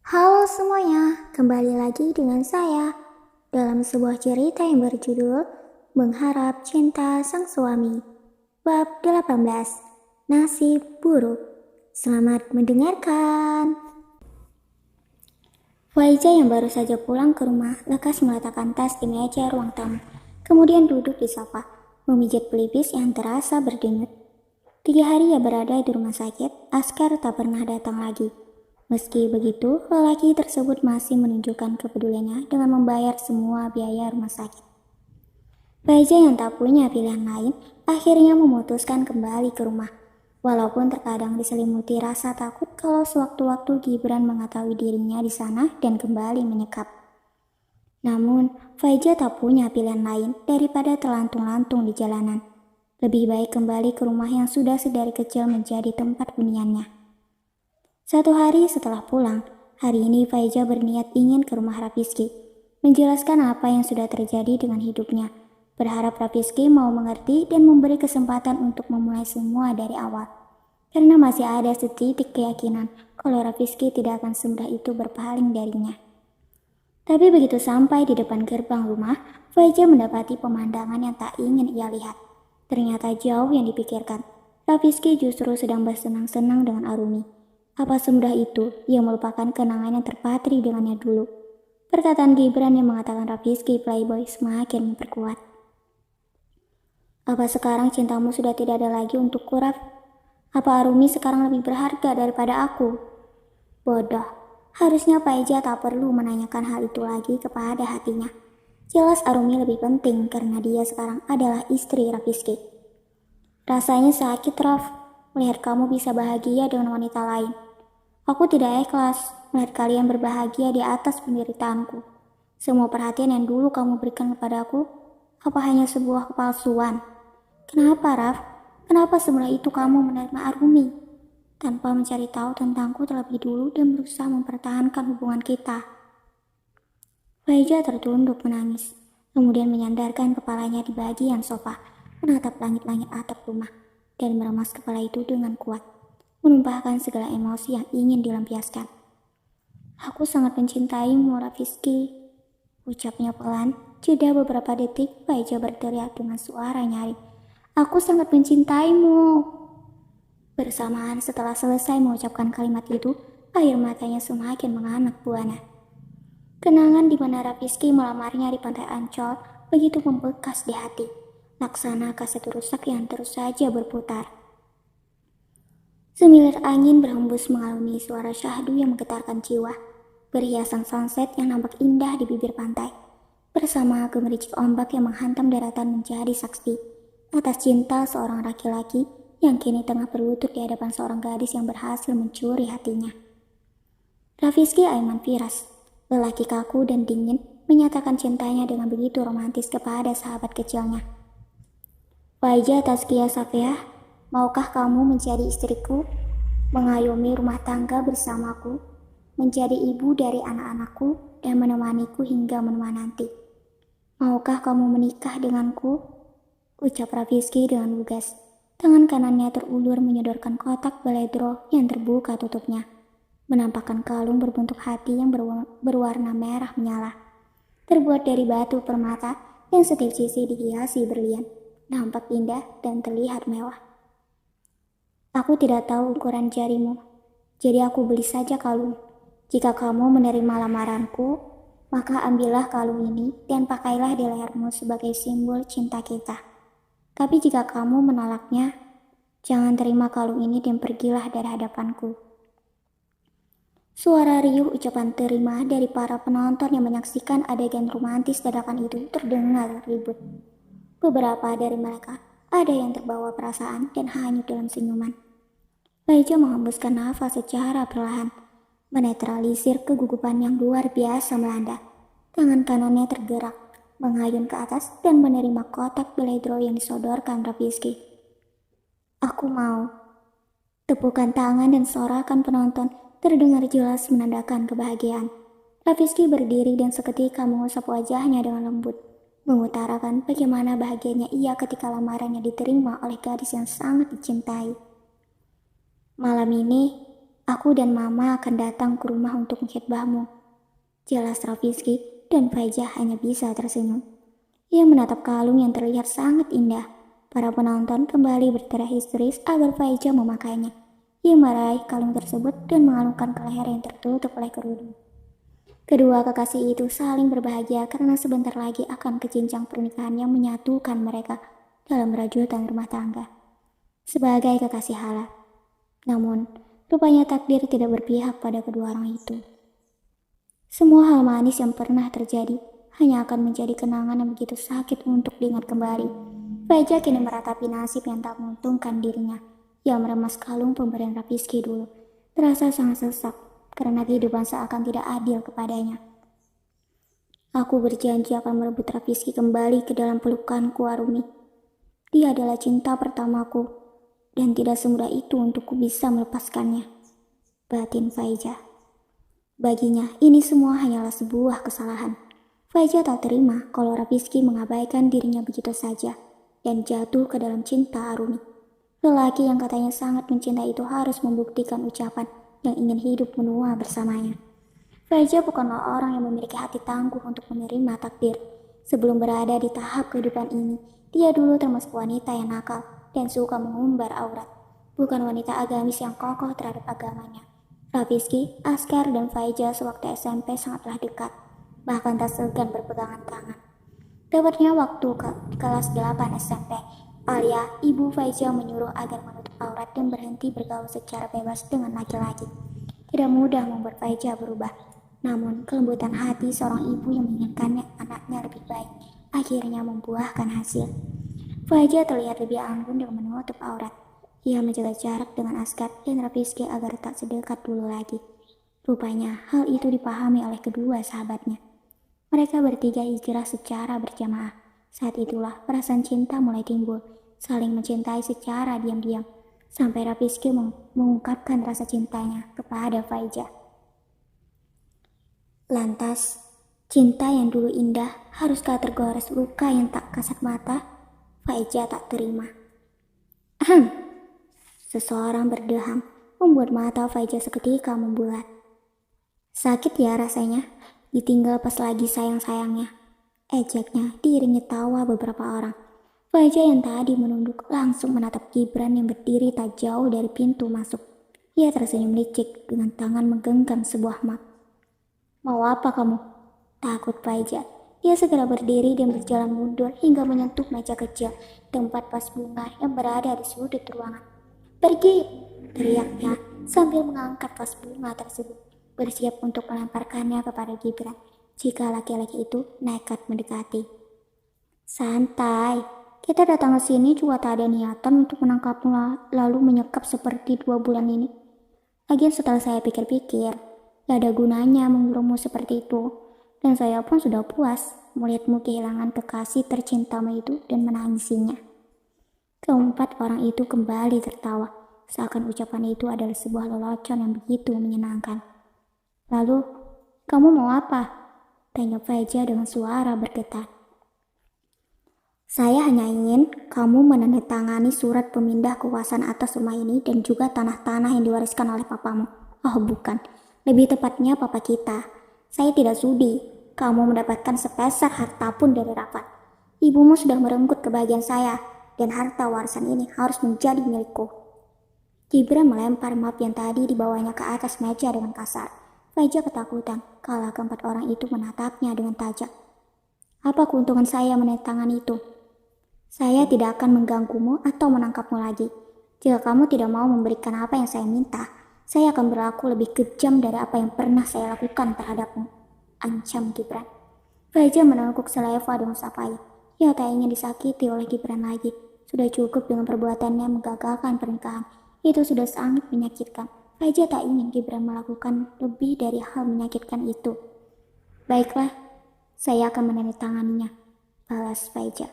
Halo semuanya, kembali lagi dengan saya dalam sebuah cerita yang berjudul Mengharap Cinta Sang Suami. Bab 18, Nasib Buruk. Selamat mendengarkan. Faiza yang baru saja pulang ke rumah lekas meletakkan tas di meja ruang tamu, kemudian duduk di sofa, memijat pelipis yang terasa berdenyut. 3 hari ia berada di rumah sakit, Askar tak pernah datang lagi. Meski begitu, lelaki tersebut masih menunjukkan kepeduliannya dengan membayar semua biaya rumah sakit. Faiza yang tak punya pilihan lain, akhirnya memutuskan kembali ke rumah. Walaupun terkadang diselimuti rasa takut kalau sewaktu-waktu Gibran mengetahui dirinya di sana dan kembali menyekap. Namun, Faiza tak punya pilihan lain daripada terlantung-lantung di jalanan. Lebih baik kembali ke rumah yang sudah sedari kecil menjadi tempat huniannya. 1 hari setelah pulang, hari ini Faiza berniat ingin ke rumah Rafizki, menjelaskan apa yang sudah terjadi dengan hidupnya. Berharap Rafizki mau mengerti dan memberi kesempatan untuk memulai semua dari awal. Karena masih ada setitik keyakinan kalau Rafizki tidak akan semudah itu berpaling darinya. Tapi begitu sampai di depan gerbang rumah, Faiza mendapati pemandangan yang tak ingin ia lihat. Ternyata jauh yang dipikirkan. Rafizki justru sedang bersenang-senang dengan Arumi. Apa semudah itu ia melupakan kenangan yang terpatri dengannya dulu. Perkataan Gibran yang mengatakan Rafizki playboy semakin memperkuat. Apa sekarang cintamu sudah tidak ada lagi untukku, Raf? Apa Arumi sekarang lebih berharga daripada aku? Bodoh. Harusnya Faiza tak perlu menanyakan hal itu lagi kepada hatinya. Jelas Arumi lebih penting karena dia sekarang adalah istri Rafizki. Rasanya sakit, Raf, melihat kamu bisa bahagia dengan wanita lain. Aku tidak ikhlas melihat kalian berbahagia di atas penderitaanku. Semua perhatian yang dulu kamu berikan kepadaku, apa hanya sebuah kepalsuan? Kenapa, Raf? Kenapa semudah itu kamu menerima Arumi? Tanpa mencari tahu tentangku terlebih dulu dan berusaha mempertahankan hubungan kita. Faiza tertunduk menangis, kemudian menyandarkan kepalanya di bagian sofa, menatap langit-langit atap rumah, dan meremas kepala itu dengan kuat, menumpahkan segala emosi yang ingin dilampiaskan. Aku sangat mencintaimu, Rafizki, ucapnya pelan. Jeda beberapa detik, Faiza berteriak dengan suara nyaring. Aku sangat mencintaimu. Bersamaan setelah selesai mengucapkan kalimat itu, air matanya semakin menganak buana. Kenangan di mana Rafizki melamarnya di pantai Ancol begitu membekas di hati, laksana kaset rusak yang terus saja berputar. Semilir angin berhembus mengalami suara syahdu yang menggetarkan jiwa, perhiasan sunset yang nampak indah di bibir pantai, bersama gemericik ombak yang menghantam daratan menjadi saksi atas cinta seorang laki-laki yang kini tengah berlutut di hadapan seorang gadis yang berhasil mencuri hatinya. Rafizki Aiman Firas, lelaki kaku dan dingin, menyatakan cintanya dengan begitu romantis kepada sahabat kecilnya. Faiza Tazkiyah Safiyah, maukah kamu menjadi istriku, mengayomi rumah tangga bersamaku, menjadi ibu dari anak-anakku, dan menemaniku hingga menua nanti? Maukah kamu menikah denganku? Ucap Rafizki dengan lugas. Tangan kanannya terulur menyodorkan kotak beledro yang terbuka tutupnya, menampakkan kalung berbentuk hati yang berwarna merah menyala, terbuat dari batu permata yang setiap sisi dihiasi berlian, nampak indah dan terlihat mewah. Aku tidak tahu ukuran jarimu, jadi aku beli saja kalung. Jika kamu menerima lamaranku, maka ambillah kalung ini dan pakailah di lehermu sebagai simbol cinta kita. Tapi jika kamu menolaknya, jangan terima kalung ini dan pergilah dari hadapanku. Suara riuh ucapan terima dari para penonton yang menyaksikan adegan romantis dadakan itu terdengar ribut. Beberapa dari mereka ada yang terbawa perasaan dan hanyut dalam senyuman. Faiza menghembuskan nafas secara perlahan, menetralisir kegugupan yang luar biasa melanda. Tangan kanannya tergerak, mengayun ke atas dan menerima kotak beledro yang disodorkan Rafizki. Aku mau. Tepukan tangan dan sorakan penonton terdengar jelas menandakan kebahagiaan. Rafizki berdiri dan seketika mengusap wajahnya dengan lembut, mengutarakan bagaimana bahagianya ia ketika lamarannya diterima oleh gadis yang sangat dicintai. Malam ini, Aku dan Mama akan datang ke rumah untuk mengkhidbahmu. Jelas Rafizky, dan Faijah hanya bisa tersenyum. Ia menatap kalung yang terlihat sangat indah. Para penonton kembali berteriak histeris agar Faijah memakainya. Ia meraih kalung tersebut dan mengalungkan ke leher yang tertutup oleh kerudung. Kedua kekasih itu saling berbahagia karena sebentar lagi akan ke jenjang pernikahan yang menyatukan mereka dalam rajutan rumah tangga. Sebagai kekasih halal. Namun, rupanya takdir tidak berpihak pada kedua orang itu. Semua hal manis yang pernah terjadi hanya akan menjadi kenangan yang begitu sakit untuk diingat kembali. Faijah kini meratapi nasib yang tak menguntungkan dirinya. Ia meremas kalung pemberian Rafizky dulu. Terasa sangat sesak karena kehidupan seakan tidak adil kepadanya. Aku berjanji akan merebut Rafizky kembali ke dalam pelukanku, Arumi. Dia adalah cinta pertamaku, dan tidak semudah itu untukku bisa melepaskannya. Batin Faijah. Baginya, ini semua hanyalah sebuah kesalahan. Faijah tak terima kalau Rafizky mengabaikan dirinya begitu saja dan jatuh ke dalam cinta Arumi. Lelaki yang katanya sangat mencintai itu harus membuktikan ucapan yang ingin hidup menua bersamanya. Faijah bukanlah orang yang memiliki hati tangguh untuk menerima takdir. Sebelum berada di tahap kehidupan ini, dia dulu termasuk wanita yang nakal dan suka mengumbar aurat. Bukan wanita agamis yang kokoh terhadap agamanya. Rafizky, Askar, dan Faijah sewaktu SMP sangatlah dekat, bahkan tak segan berpegangan tangan. Tepatnya waktu kelas 8 SMP, Alia, ibu Faijah menyuruh agar menutup aurat dan berhenti bergaul secara bebas dengan laki-laki. Tidak mudah membuat Faijah berubah, namun kelembutan hati seorang ibu yang menginginkan anaknya lebih baik akhirnya membuahkan hasil. Faijah terlihat lebih anggun dengan menutup aurat. Ia menjaga jarak dengan Askar dan Rafizky agar tak sedekat dulu lagi. Rupanya hal itu dipahami oleh kedua sahabatnya. Mereka bertiga hijrah secara berjamaah. Saat itulah perasaan cinta mulai timbul, saling mencintai secara diam-diam, sampai Rafizky mengungkapkan rasa cintanya kepada Faijah. Lantas, cinta yang dulu indah haruskah tergores luka yang tak kasat mata? Faijah tak terima. Seseorang berdeham, membuat mata Faijah seketika membulat. Sakit ya rasanya, ditinggal pas lagi sayang-sayangnya. Ejaknya diiringi tawa beberapa orang. Faijah yang tadi menunduk langsung menatap Gibran yang berdiri tak jauh dari pintu masuk. Ia tersenyum licik dengan tangan menggenggam sebuah map. Mau apa kamu? Takut Faijah. Ia segera berdiri dan berjalan mundur hingga menyentuh meja kecil, tempat vas bunga yang berada di sudut ruangan. Pergi! Teriaknya sambil mengangkat vas bunga tersebut, bersiap untuk melemparkannya kepada Gibran jika laki-laki itu nekat mendekati. Santai, kita datang ke sini juga tak ada niatan untuk menangkapmu lalu menyekap seperti 2 bulan ini. Lagian setelah saya pikir-pikir, gak ada gunanya mengurungmu seperti itu. Dan saya pun sudah puas melihatmu kehilangan kekasih tercintamu itu dan menangisinya. Keempat orang itu kembali tertawa, seakan ucapan itu adalah sebuah lelucon yang begitu menyenangkan. Lalu, kamu mau apa? Tanya Faijah dengan suara bergetar. Saya hanya ingin kamu menandatangani surat pemindah kekuasaan atas rumah ini dan juga tanah-tanah yang diwariskan oleh papamu. Oh bukan, lebih tepatnya papa kita. Saya tidak sudi kamu mendapatkan sepeser harta pun dari Rafat. Ibumu sudah merenggut kebahagiaan saya, dan harta warisan ini harus menjadi milikku. Gibran melempar map yang tadi dibawanya ke atas meja dengan kasar. Faijah ketakutan kala keempat orang itu menatapnya dengan tajam. Apa keuntungan saya menandatangani itu? Saya tidak akan mengganggumu atau menangkapmu lagi. Jika kamu tidak mau memberikan apa yang saya minta, saya akan berlaku lebih kejam dari apa yang pernah saya lakukan terhadapmu. Ancam Gibran. Faijah meneguk Seleva dengan sapai. Ia tak ingin disakiti oleh Gibran lagi. Sudah cukup dengan perbuatannya menggagalkan pernikahan. Itu sudah sangat menyakitkan. Faijah tak ingin Gibran melakukan lebih dari hal menyakitkan itu. Baiklah, saya akan menandatanganinya, balas Faijah.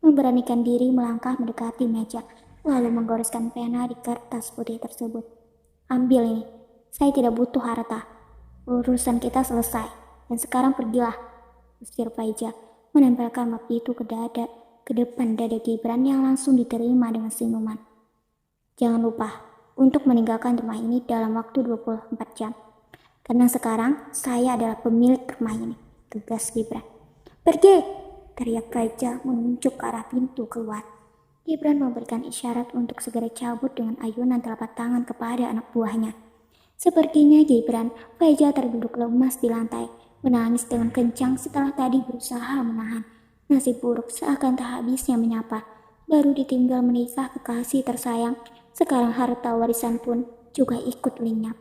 Memberanikan diri melangkah mendekati meja, lalu menggoreskan pena di kertas putih tersebut. Ambil ini, saya tidak butuh harta. Urusan kita selesai, dan sekarang pergilah, usir Faijah, menempelkan map itu ke depan dada Gibran yang langsung diterima dengan senyuman. Jangan lupa, untuk meninggalkan rumah ini dalam waktu 24 jam. Karena sekarang saya adalah pemilik rumah ini, tegas Gibran. Pergi! Teriak Faizal menunjuk ke arah pintu keluar. Gibran memberikan isyarat untuk segera cabut dengan ayunan telapak tangan kepada anak buahnya. Sepertinya Gibran, Faizal terduduk lemas di lantai, menangis dengan kencang setelah tadi berusaha menahan. Nasib buruk seakan tak habisnya menyapa. Baru ditinggal menikah kekasih tersayang, sekarang harta warisan pun juga ikut lenyap.